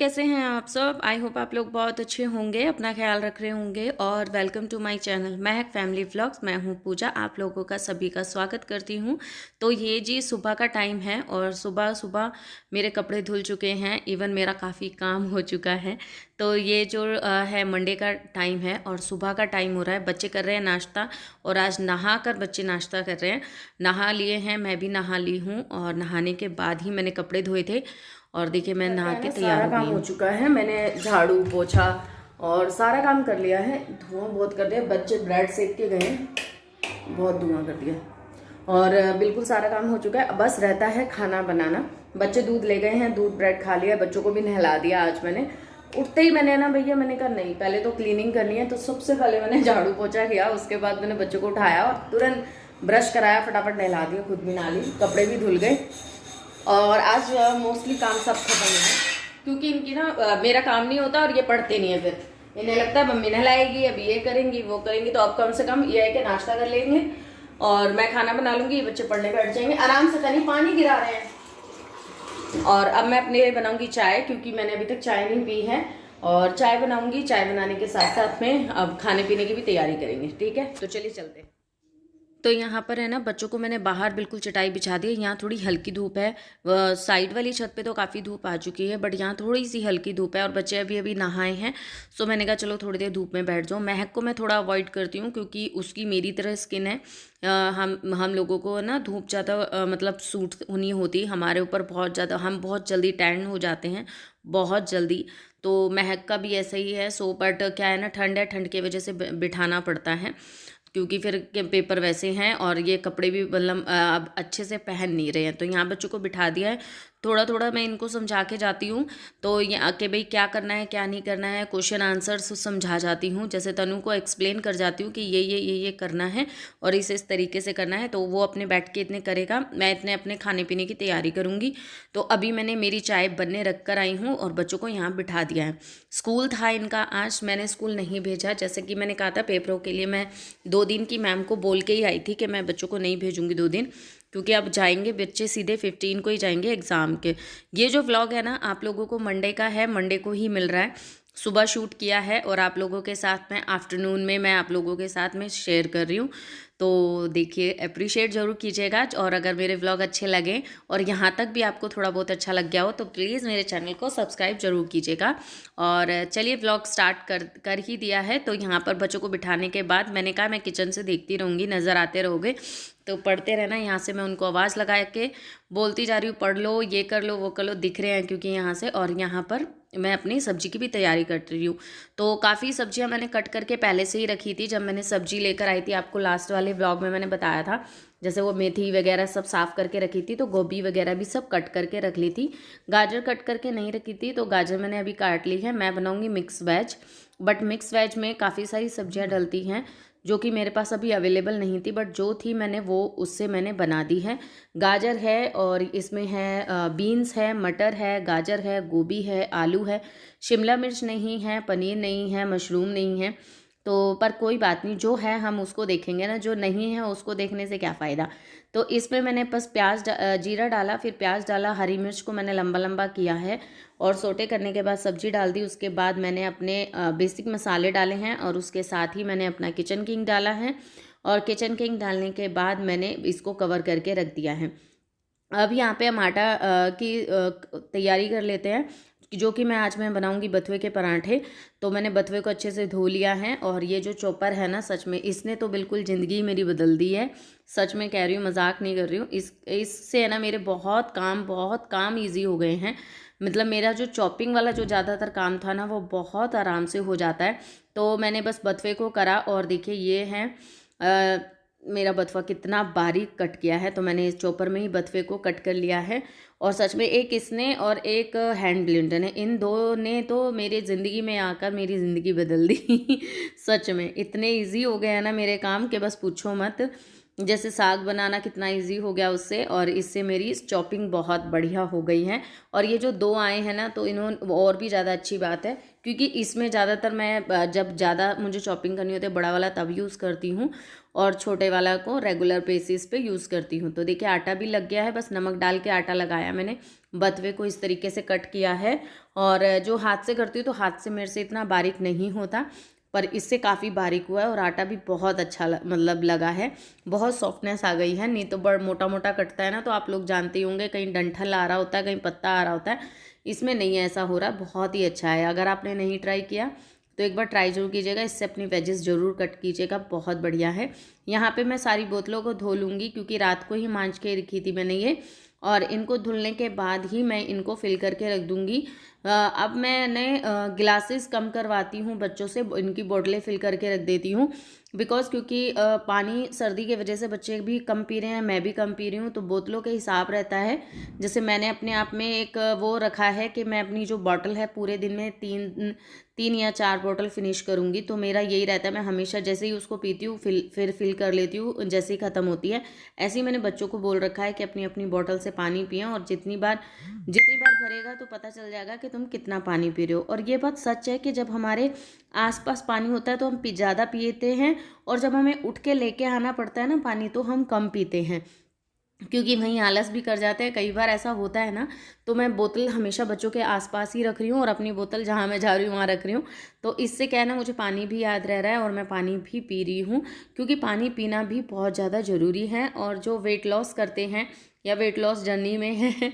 कैसे हैं आप सब। आई होप आप लोग बहुत अच्छे होंगे, अपना ख्याल रख रहे होंगे। और welcome to my channel Mahak family vlogs. मैं हूं पूजा, आप लोगों का सभी का स्वागत करती हूं। तो ये जी सुबह का टाइम है और सुबह सुबह मेरे कपड़े धुल चुके हैं, इवन मेरा काफ़ी काम हो चुका है। तो ये जो है मंडे का टाइम है और सुबह का टाइम हो रहा है। बच्चे कर रहे हैं नाश्ता और आज नहा कर बच्चे नाश्ता कर रहे हैं। नहा लिए हैं, मैं भी नहा ली हूँ और नहाने के बाद ही मैंने कपड़े धोए थे। और देखिए मैं नहा के तैयार सारा हो काम गई हो हूँ। चुका है। मैंने झाड़ू पोछा और सारा काम कर लिया है। धुआं बहुत कर दिया, बच्चे ब्रेड सेक के गए हैं, बहुत धुआं कर दिया। और बिल्कुल सारा काम हो चुका है, अब बस रहता है खाना बनाना। बच्चे दूध ले गए हैं, दूध ब्रेड खा लिया, बच्चों को भी नहला दिया। आज मैंने उठते ही मैंने ना भैया मैंने कहा नहीं, पहले तो क्लीनिंग करनी है। तो सबसे पहले मैंने झाड़ू पोछा किया, उसके बाद मैंने बच्चों को उठाया और तुरंत ब्रश कराया, फटाफट नहला दिया, खुद भी नहा ली, कपड़े भी धुल गए। और आज मोस्टली काम सब खत्म है क्योंकि इनकी ना मेरा काम नहीं होता और ये पढ़ते नहीं है। फिर इन्हें लगता है मम्मी नहलाएगी, अभी ये करेंगी वो करेंगी। तो अब कम से कम ये है कि नाश्ता कर लेंगे और मैं खाना बना लूंगी, ये बच्चे पढ़ने बैठ जाएंगे आराम से। कहीं पानी गिरा रहे हैं। और अब मैं अपने लिए बनाऊंगी चाय, क्योंकि मैंने अभी तक चाय नहीं पी है। और चाय बनाऊंगी, चाय बनाने के साथ साथ में अब खाने पीने की भी तैयारी करेंगे। ठीक है, तो चलिए चलते हैं। तो यहाँ पर है ना, बच्चों को मैंने बाहर बिल्कुल चटाई बिछा दी है। यहाँ थोड़ी हल्की धूप है, साइड वाली छत पे तो काफ़ी धूप आ चुकी है, बट यहाँ थोड़ी सी हल्की धूप है और बच्चे अभी अभी नहाए हैं। सो मैंने कहा चलो थोड़ी देर धूप में बैठ जाऊँ। महक को मैं थोड़ा अवॉइड करती हूँ क्योंकि उसकी मेरी तरह स्किन है। हम लोगों को ना धूप ज़्यादा मतलब सूट नहीं होती हमारे ऊपर बहुत ज़्यादा, हम बहुत जल्दी टैन हो जाते हैं, बहुत जल्दी। तो महक का भी ऐसा ही है। सो बट क्या है ना, ठंड है, ठंड की वजह से बिठाना पड़ता है क्योंकि फिर के पेपर वैसे हैं और ये कपड़े भी मतलब अब अच्छे से पहन नहीं रहे हैं। तो यहाँ बच्चों को बिठा दिया है, थोड़ा थोड़ा मैं इनको समझा के जाती हूँ। तो ये कि भाई क्या करना है क्या नहीं करना है, क्वेश्चन आंसर्स समझा जाती हूँ। जैसे तनु को एक्सप्लेन कर जाती हूँ कि ये करना है और इस तरीके से करना है। तो वो अपने बैठ के इतने करेगा, मैं इतने अपने खाने पीने की तैयारी करूँगी। तो अभी मैंने मेरी चाय बनने रख कर आई हूँ और बच्चों को यहाँ बिठा दिया है। स्कूल था इनका आज, मैंने स्कूल नहीं भेजा। जैसे कि मैंने कहा था पेपरों के लिए मैं 2 दिन की मैम को बोल के ही आई थी कि मैं बच्चों को नहीं भेजूंगी 2 दिन, क्योंकि अब जाएंगे बच्चे सीधे 15 को ही जाएंगे एग्ज़ाम के। ये जो व्लॉग है ना आप लोगों को मंडे का है, मंडे को ही मिल रहा है। सुबह शूट किया है और आप लोगों के साथ में आफ्टरनून में मैं आप लोगों के साथ में शेयर कर रही हूँ। तो देखिए अप्रिशिएट ज़रूर कीजिएगा। और अगर मेरे व्लॉग अच्छे लगे और यहाँ तक भी आपको थोड़ा बहुत अच्छा लग गया हो तो प्लीज़ मेरे चैनल को सब्सक्राइब जरूर कीजिएगा। और चलिए व्लॉग स्टार्ट कर ही दिया है। तो यहाँ पर बच्चों को बिठाने के बाद मैंने कहा मैं किचन से देखती रहूँगी, नज़र आते रहोगे तो पढ़ते रहना। यहाँ से मैं उनको आवाज़ लगा के बोलती जा रही हूँ पढ़ लो, ये कर लो वो कर लो, दिख रहे हैं क्योंकि यहाँ से। और यहाँ पर मैं अपनी सब्जी की भी तैयारी कर रही हूँ। तो काफ़ी सब्जियाँ मैंने कट करके पहले से ही रखी थी। जब मैंने सब्जी लेकर आई थी, आपको लास्ट वाले व्लॉग में मैंने बताया था, जैसे वो मेथी वगैरह सब साफ़ करके रखी थी, तो गोभी वगैरह भी सब कट करके रख ली थी। गाजर कट करके नहीं रखी थी, तो गाजर मैंने अभी काट ली है। मैं बनाऊँगी mix veg, but mix veg में काफ़ी सारी सब्जियाँ डलती हैं जो कि मेरे पास अभी अवेलेबल नहीं थी, बट जो थी मैंने वो उससे मैंने बना दी है। गाजर है और इसमें है बीन्स है, मटर है, गाजर है, गोभी है, आलू है, शिमला मिर्च नहीं है, पनीर नहीं है, मशरूम नहीं है। तो पर कोई बात नहीं, जो है हम उसको देखेंगे ना, जो नहीं है उसको देखने से क्या फ़ायदा। तो इसमें मैंने बस जीरा डाला, फिर प्याज डाला, हरी मिर्च को मैंने लंबा लंबा किया है और सोटे करने के बाद सब्जी डाल दी। उसके बाद मैंने अपने बेसिक मसाले डाले हैं और उसके साथ ही मैंने अपना किचन किंग डाला है। और किचन किंग डालने के बाद मैंने इसको कवर करके रख दिया है। अब यहाँ पे हम आटा की तैयारी कर लेते हैं, जो कि मैं बनाऊंगी बथुए के पराठे। तो मैंने बथुए को अच्छे से धो लिया है और ये जो चॉपर है ना, सच में इसने तो बिल्कुल ज़िंदगी मेरी बदल दी है। सच में कह रही हूँ, मजाक नहीं कर रही हूँ। इससे है ना मेरे बहुत काम ईजी हो गए हैं। मतलब मेरा जो चॉपिंग वाला जो ज़्यादातर काम था ना, वो बहुत आराम से हो जाता है। तो मैंने बस बथुए को करा और देखिए ये है मेरा बथुआ कितना बारीक कट किया है। तो मैंने इस चॉपर में ही बथुए को कट कर लिया है। और सच में एक इसने और एक हैंड ब्लेंडर ने, इन दो ने तो मेरी ज़िंदगी में आकर मेरी ज़िंदगी बदल दी। सच में इतने इजी हो गए हैं ना मेरे काम के बस पूछो मत। जैसे साग बनाना कितना इजी हो गया उससे, और इससे मेरी चॉपिंग बहुत बढ़िया हो गई है। और ये जो 2 आए हैं ना, तो इन्होंने और भी ज़्यादा अच्छी बात है, क्योंकि इसमें ज़्यादातर मैं जब ज़्यादा मुझे चॉपिंग करनी होती है बड़ा वाला तब यूज़ करती हूँ, और छोटे वाला को रेगुलर बेसिस पे यूज़ करती हूँ। तो देखिए आटा भी लग गया है, बस नमक डाल के आटा लगाया मैंने, बथवे को इस तरीके से कट किया है। और जो हाथ से करती हूँ तो हाथ से मेरे से इतना बारीक नहीं होता, पर इससे काफ़ी बारीक हुआ है, और आटा भी बहुत अच्छा मतलब लगा है, बहुत सॉफ्टनेस आ गई है। नहीं तो बड़ा मोटा मोटा कटता है ना, तो आप लोग जानते ही होंगे, कहीं डंठल आ रहा होता है, कहीं पत्ता आ रहा होता है, इसमें नहीं ऐसा हो रहा, बहुत ही अच्छा है। अगर आपने नहीं ट्राई किया तो एक बार ट्राई जरूर कीजिएगा, इससे अपनी वेजेस ज़रूर कट कीजिएगा, बहुत बढ़िया है। यहाँ पे मैं सारी बोतलों को धो लूँगी, क्योंकि रात को ही मांझ के रखी थी मैंने ये, और इनको धुलने के बाद ही मैं इनको फिल करके रख दूँगी। अब मैंने गिलासेस कम करवाती हूँ बच्चों से, इनकी बोतलें फिल करके रख देती हूँ, बिकॉज क्योंकि पानी सर्दी की वजह से बच्चे भी कम पी रहे हैं, मैं भी कम पी रही हूँ, तो बोतलों के हिसाब रहता है। जैसे मैंने अपने आप में एक वो रखा है कि मैं अपनी जो बॉटल है पूरे दिन में 3 या 4 बोतल फिनिश करूँगी, तो मेरा यही रहता है। मैं हमेशा जैसे ही उसको पीती हूँ फिर फिल कर लेती हूँ, जैसे ही ख़त्म होती है। ऐसे ही मैंने बच्चों को बोल रखा है कि अपनी अपनी बॉटल से पानी पिएं, और जितनी बार भरेगा तो पता चल जाएगा कि तुम कितना पानी पी रहे हो। और ये बात सच है कि जब हमारे आसपास पानी होता है तो हम ज़्यादा पीते हैं, और जब हमें उठ के लेके आना पड़ता है ना पानी, तो हम कम पीते हैं, क्योंकि वहीं आलस भी कर जाते हैं। कई बार ऐसा होता है ना, तो मैं बोतल हमेशा बच्चों के आसपास ही रख रही हूँ, और अपनी बोतल जहाँ मैं जा रही हूँ वहाँ रख रही हूँ। तो इससे क्या है ना, मुझे पानी भी याद रह रहा है, और मैं पानी भी पी रही हूँ, क्योंकि पानी पीना भी बहुत ज़्यादा ज़रूरी है। और जो वेट लॉस करते हैं या वेट लॉस जर्नी में है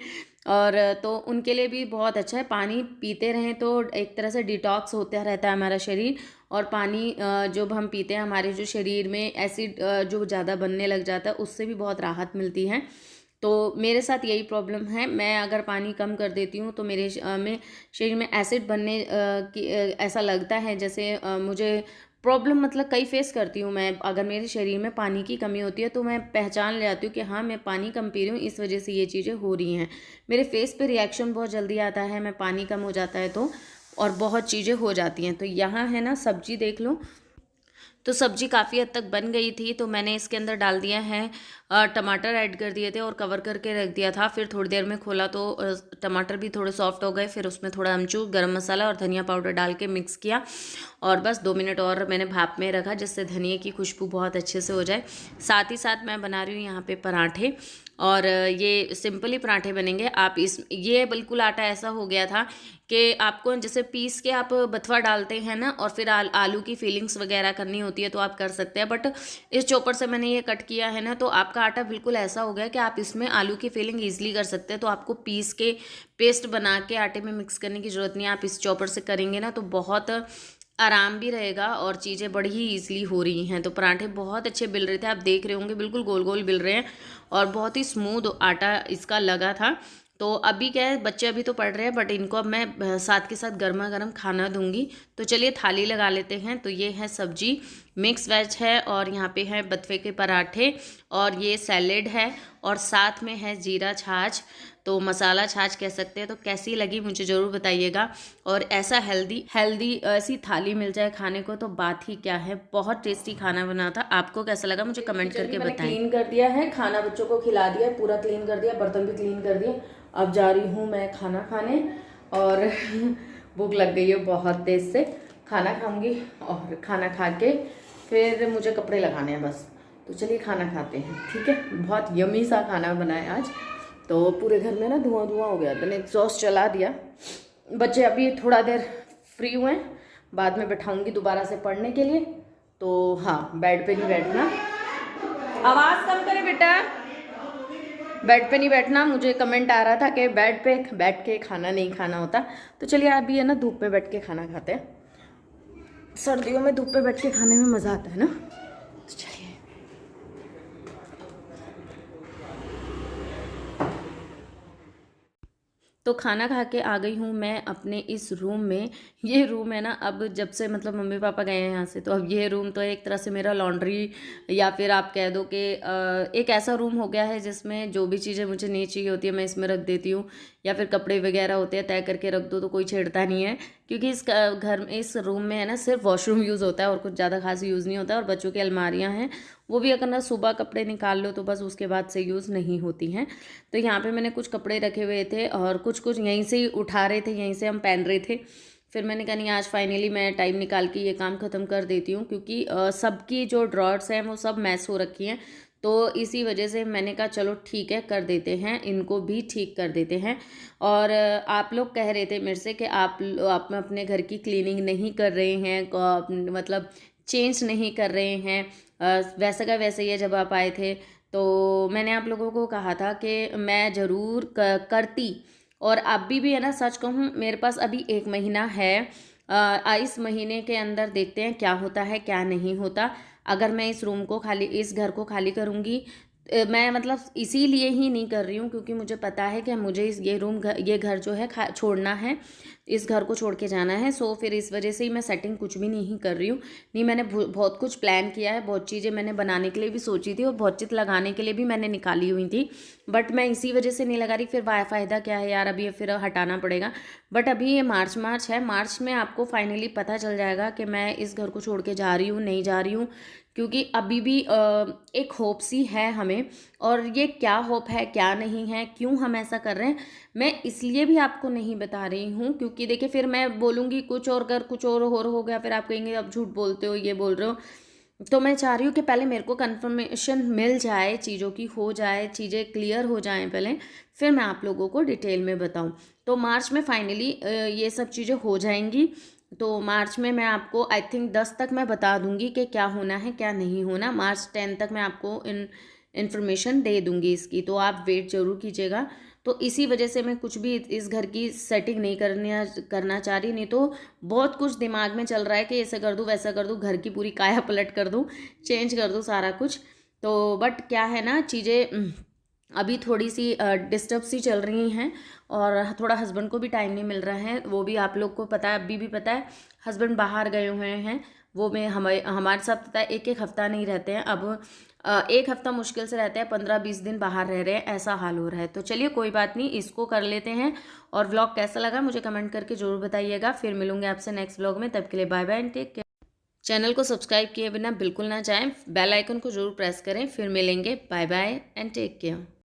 और तो उनके लिए भी बहुत अच्छा है। पानी पीते रहें तो एक तरह से डिटॉक्स होता रहता है हमारा शरीर। और पानी जब हम पीते हैं, हमारे जो शरीर में एसिड जो ज़्यादा बनने लग जाता है, उससे भी बहुत राहत मिलती है। तो मेरे साथ यही प्रॉब्लम है, मैं अगर पानी कम कर देती हूँ तो मेरे में शरीर में एसिड बनने ऐसा लगता है, जैसे मुझे प्रॉब्लम मतलब कई फेस करती हूँ मैं। अगर मेरे शरीर में पानी की कमी होती है तो मैं पहचान ले जाती हूँ कि हाँ, मैं पानी कम पी रही हूँ, इस वजह से ये चीज़ें हो रही हैं। मेरे फेस पे रिएक्शन बहुत जल्दी आता है, मैं पानी कम हो जाता है तो, और बहुत चीज़ें हो जाती हैं। तो यहाँ है ना, सब्जी देख लो, तो सब्जी काफ़ी हद तक बन गई थी, तो मैंने इसके अंदर डाल दिया है टमाटर ऐड कर दिए थे और कवर करके रख दिया था। फिर थोड़ी देर में खोला तो टमाटर भी थोड़े सॉफ्ट हो गए। फिर उसमें थोड़ा अमचूर, गरम मसाला और धनिया पाउडर डाल के मिक्स किया, और बस 2 मिनट और मैंने भाप में रखा, जिससे धनिया की खुशबू बहुत अच्छे से हो जाए। साथ ही साथ मैं बना रही हूँ यहाँ पे पराठे, और ये सिंपल ही पराठे बनेंगे। आप ये बिल्कुल आटा ऐसा हो गया था कि आपको जैसे पीस के आप बथवा डालते हैं ना, और फिर आलू की फीलिंग्स वगैरह करनी होती है तो आप कर सकते हैं, बट इस चॉपर से मैंने ये कट किया है ना, तो आपका आटा बिल्कुल ऐसा हो गया कि आप इसमें आलू की फीलिंग ईजिली कर सकते हैं। तो आपको पीस के पेस्ट बना के आटे में मिक्स करने की ज़रूरत नहीं है। आप इस चॉपर से करेंगे ना तो बहुत आराम भी रहेगा, और चीज़ें बड़ी ही ईजिली हो रही हैं। तो पराठे बहुत अच्छे बिल रहे थे, आप देख रहे होंगे बिल्कुल गोल गोल बिल रहे हैं, और बहुत ही स्मूथ आटा इसका लगा था। तो अभी क्या है, बच्चे अभी तो पढ़ रहे हैं, बट इनको अब मैं साथ के साथ गर्मा गर्म खाना दूंगी। तो चलिए थाली लगा लेते हैं। तो ये है सब्जी, मिक्स वेज है, और यहाँ पे है बथवे के पराठे, और ये सैलेड है, और साथ में है जीरा छाछ, तो मसाला छाछ कह सकते हैं। तो कैसी लगी मुझे ज़रूर बताइएगा। और ऐसा हेल्दी ऐसी थाली मिल जाए खाने को तो बात ही क्या है। बहुत टेस्टी खाना बना था। आपको कैसा लगा मुझे कमेंट करके बताएं। क्लीन कर दिया है, खाना बच्चों को खिला दिया, पूरा क्लीन कर दिया, बर्तन भी क्लीन कर दिए। अब जा रही हूँ मैं खाना खाने, और भूख लग गई है बहुत तेज से। खाना खाऊंगी, और खाना खा के फिर मुझे कपड़े लगाने हैं बस। तो चलिए खाना खाते हैं, ठीक है। बहुत यमी सा खाना बनाया आज। तो पूरे घर में ना धुआं धुआं हो गया, मैंने एग्जॉस्ट चला दिया। बच्चे अभी थोड़ा देर फ्री हुए हैं, बाद में बैठाऊंगी दोबारा से पढ़ने के लिए। तो हाँ, बेड पे नहीं बैठना, आवाज़ कम करे बेटा, बेड पे नहीं बैठना। मुझे कमेंट आ रहा था कि बेड पे बैठ के खाना नहीं खाना होता। तो चलिए अभी है ना, धूप में बैठ के खाना खाते हैं। सर्दियों में धूप पे बैठ के खाने में मज़ा आता है ना। तो चलिए, तो खाना खा के आ गई हूँ मैं अपने इस रूम में। ये रूम है ना, अब जब से मतलब मम्मी पापा गए हैं यहाँ से, तो अब ये रूम तो एक तरह से मेरा लॉन्ड्री, या फिर आप कह दो कि एक ऐसा रूम हो गया है जिसमें जो भी चीज़ें मुझे नहीं चाहिए होती है मैं इसमें रख देती हूँ। या फिर कपड़े वगैरह होते हैं तय करके रख दो तो कोई छेड़ता नहीं है, क्योंकि इस घर में इस रूम में है ना सिर्फ वॉशरूम यूज़ होता है और कुछ ज़्यादा खास यूज़ नहीं होता है। और बच्चों की अलमारियाँ हैं, वो भी अगर ना सुबह कपड़े निकाल लो तो बस उसके बाद से यूज़ नहीं होती हैं। तो यहाँ पे मैंने कुछ कपड़े रखे हुए थे और कुछ कुछ यहीं से ही उठा रहे थे, यहीं से हम पहन रहे थे। फिर मैंने कहा नहीं, आज फाइनली मैं टाइम निकाल के ये काम ख़त्म कर देती हूँ, क्योंकि सबकी जो ड्रॉर्स हैं वो सब मैस हो रखी हैं। तो इसी वजह से मैंने कहा चलो ठीक है, कर देते हैं, इनको भी ठीक कर देते हैं। और आप लोग कह रहे थे मेरे से कि आप अपने घर की क्लीनिंग नहीं कर रहे हैं, मतलब चेंज नहीं कर रहे हैं। वैसा का वैसे ही है जब आप आए थे। तो मैंने आप लोगों को कहा था कि मैं ज़रूर करती, और अभी भी है ना, सच कहूँ मेरे पास अभी 1 महीना है। इस महीने के अंदर देखते हैं क्या होता है क्या नहीं होता। अगर मैं इस घर को खाली करूँगी, मैं मतलब इसीलिए ही नहीं कर रही हूँ क्योंकि मुझे पता है कि मुझे ये घर जो है छोड़ना है, इस घर को छोड़ के जाना है। सो फिर इस वजह से ही मैं सेटिंग कुछ भी नहीं कर रही हूँ। नहीं, मैंने बहुत कुछ प्लान किया है, बहुत चीज़ें मैंने बनाने के लिए भी सोची थी और बहुत चीज़ लगाने के लिए भी मैंने निकाली हुई थी, बट मैं इसी वजह से नहीं लगा रही। फिर फ़ायदा क्या है यार, अभी ये फिर हटाना पड़ेगा। बट अभी ये मार्च है, मार्च में आपको फाइनली पता चल जाएगा कि मैं इस घर को छोड़ के जा रही हूँ नहीं जा रही हूँ, क्योंकि अभी भी एक होप सी है हमें। और ये क्या होप है क्या नहीं है, क्यों हम ऐसा कर रहे हैं, मैं इसलिए भी आपको नहीं बता रही हूँ क्योंकि देखिए फिर मैं बोलूँगी कुछ और, कर कुछ और हो गया, फिर आप कहेंगे अब झूठ बोलते हो, ये बोल रहे हो। तो मैं चाह रही हूँ कि पहले मेरे को कंफर्मेशन मिल जाए, चीज़ों की हो जाए, चीज़ें क्लियर हो जाएं पहले, फिर मैं आप लोगों को डिटेल में बताऊँ। तो मार्च में फाइनली ये सब चीज़ें हो जाएंगी। तो मार्च में मैं आपको आई थिंक 10 तक मैं बता दूंगी कि क्या होना है क्या नहीं होना। मार्च 10 तक मैं आपको इन्फॉर्मेशन दे दूंगी इसकी, तो आप वेट ज़रूर कीजिएगा। तो इसी वजह से मैं कुछ भी इस घर की सेटिंग नहीं करना चाह रही। नहीं तो बहुत कुछ दिमाग में चल रहा है कि ऐसा कर दूँ वैसा कर दूँ, घर की पूरी काया पलट कर दूँ, चेंज कर दूँ सारा कुछ। तो बट क्या है ना, चीज़ें अभी थोड़ी सी डिस्टर्ब सी चल रही हैं और थोड़ा हस्बैंड को भी टाइम नहीं मिल रहा है। वो भी आप लोग को पता है, अभी भी पता है, हस्बैंड बाहर गए हुए हैं। वो में हमारे साथ पता है एक हफ्ता नहीं रहते हैं अब। 1 हफ्ता मुश्किल से रहते हैं, 15-20 दिन बाहर रह रहे हैं, ऐसा हाल हो रहा है। तो चलिए कोई बात नहीं, इसको कर लेते हैं। और व्लॉग कैसा लगा मुझे कमेंट करके ज़रूर बताइएगा। फिर मिलूंगे आपसे नेक्स्ट व्लॉग में, तब के लिए bye bye and take care. Channel को सब्सक्राइब किए बिना बिल्कुल ना जाएं, बेल आइकन को जरूर प्रेस करें। फिर मिलेंगे, bye bye and take care.